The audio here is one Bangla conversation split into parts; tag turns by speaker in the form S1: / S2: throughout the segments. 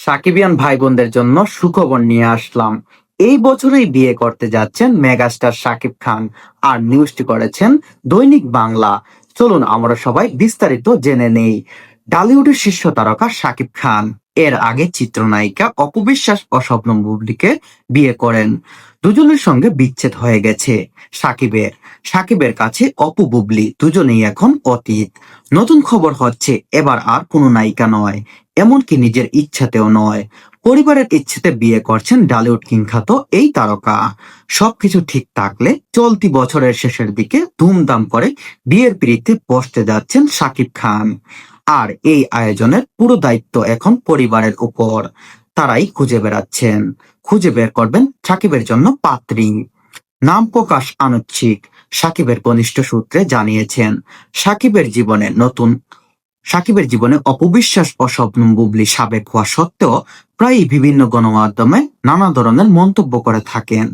S1: সাকিবিয়ান ভাই বোনদের জন্য সুখবর নিয়ে আসলাম। এই বছরই বিয়ে করতে যাচ্ছেন মেগাস্টার শাকিব খান, আর নিউজটি করেছেন দৈনিক বাংলা। চলুন আমরা সবাই বিস্তারিত জেনে নেই। টলিউডের শীর্ষ তারকা শাকিব খান এর আগে চিত্রনায়িকা অপু বিশ্বাস ও শবনম বুবলীকে বিয়ে করেন। দুজনের সঙ্গে বিচ্ছেদ হয়ে গেছে সাকিবের। সাকিবের কাছে অপু বুবলী দুজনেই এখন অতীত। নতুন খবর হচ্ছে এবার আর কোনো নায়িকা নয়, এমনকি নিজের ইচ্ছাতেও নয়, পরিবারের ইচ্ছেতে বিয়ে করছেন টলিউড কিংখ্যাত এই তারকা। সবকিছু ঠিক থাকলে চলতি বছরের শেষের দিকে ধুমধাম করে বিয়ের পিঁড়িতে বসতে যাচ্ছেন শাকিব খান। আর এই আয়োজনের পুরো দায়িত্ব এখন পরিবারের উপর। তারাই খুঁজে বের করবেন সাকিবের জন্য পাত্রী। নাম প্রকাশ আনুচ্ছিক। সাকিবের ঘনিষ্ঠ সূত্রে জানিয়েছেন, সাকিবের জীবনে নতুন সাকিবের জীবনে অপবিশ্বাস ও শবনম বুবলী সাবেক হওয়া সত্ত্বেও প্রায়ই বিভিন্ন গণমাধ্যমে নানা ধরনের মন্তব্য করে থাকেন।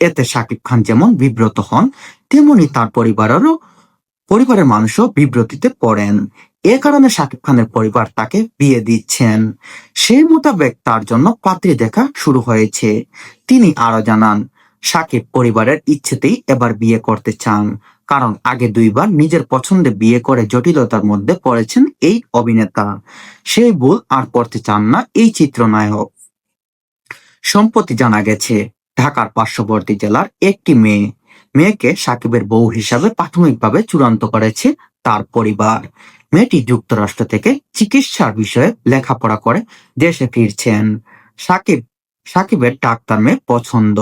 S1: এতে সাকিব খান যেমন বিব্রত হন, তেমনি তার পরিবারের মানুষও বিব্রতিতে পড়েন। এ কারণে সাকিব খানের পরিবার তাকে বিয়ে দিচ্ছেন। সেই মোতাবেক তার জন্য পাত্রী দেখা শুরু হয়েছে। তিনি আরো জানান, সাকিব পরিবারের ইচ্ছেতেই এবার বিয়ে করতে চান, কারণ আগে দুইবার নিজের পছন্দে বিয়ে করে জটিলতার মধ্যে পড়েছেন এই অভিনেতা। সেই ভুল আর করতে চান না এই চিত্রনায়ক। সম্প্রতি জানা গেছে, ঢাকার পার্শ্ববর্তী জেলার একটি মেয়েকে সাকিবের বউ হিসাবে প্রাথমিকভাবে চূড়ান্ত করেছে তার পরিবার। মেয়েটি যুক্তরাষ্ট্র থেকে চিকিৎসার বিষয়ে লেখাপড়া করে দেশে ফিরছেন। সাকিব সাকিবের ডাক্তার মেয়ে পছন্দ।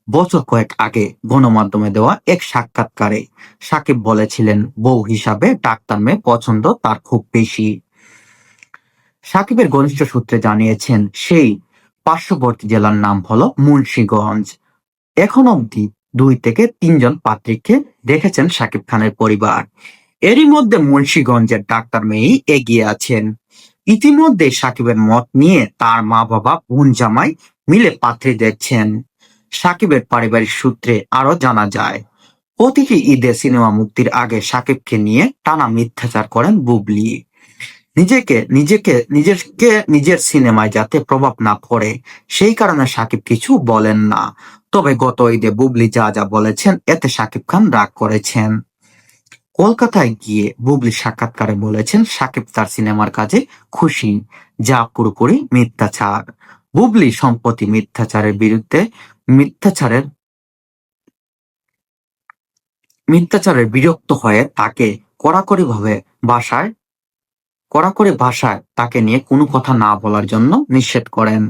S1: বছর কয়েক আগে গণমাধ্যমে দেওয়া এক সাক্ষাৎকারে সাকিব বলেছিলেন, বউ হিসাবে ডাক্তার মেয়ে পছন্দ তার খুব বেশি। সাকিবের ঘনিষ্ঠ সূত্রে জানিয়েছেন, সেই পার্শ্ববর্তী জেলার নাম হলো মুন্সিগঞ্জ। এখন অবধি 2 থেকে 3 জন পাত্রীকে দেখেছেন সাকিব খানের পরিবার। এরই মধ্যে মুন্সিগঞ্জের ডাক্তার মেয়েই এগিয়ে আছেন। ইতিমধ্যে সাকিবের মত নিয়ে তার মা বাবা বোন জামাই মিলে পাত্রী দেখছেন। সাকিবের পারিবারিক সূত্রে আরো জানা যায়, প্রতিটি ঈদে সিনেমা মুক্তির আগে সাকিবকে নিয়ে টানা মিথ্যাচার করেন বুবলী। নিজের সিনেমায় যাতে প্রভাব না পড়ে সেই কারণে সাকিব কিছু বলেন না। তবে গত ঈদে বুবলী যা যা বলেছেন এতে সাকিব খান রাগ করেছেন। কলকাতায় গিয়ে বুবলী সাক্ষাৎকারে বলেছেন, সাকিব তার সিনেমার কাজে খুশি, যা পুরোপুরি মিথ্যাচার। বুবলী সম্প্রতি মিথ্যাচারের বিরক্ত হয়ে তাকে কড়াকড়ি ভাষায় তাকে নিয়ে কোনো কথা না বলার জন্য নিষেধ করেন।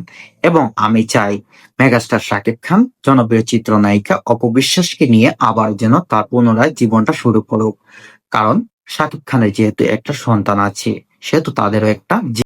S1: এবং আমি চাই মেগাস্টার শাকিব খান জনপ্রিয় চিত্রনায়িকা অপু বিশ্বাসকে নিয়ে আবার যেন তার পুনরায় জীবনটা শুরু করুক, কারণ শাকিব খানের যেহেতু একটা সন্তান আছে, সেহেতু তাদেরও একটা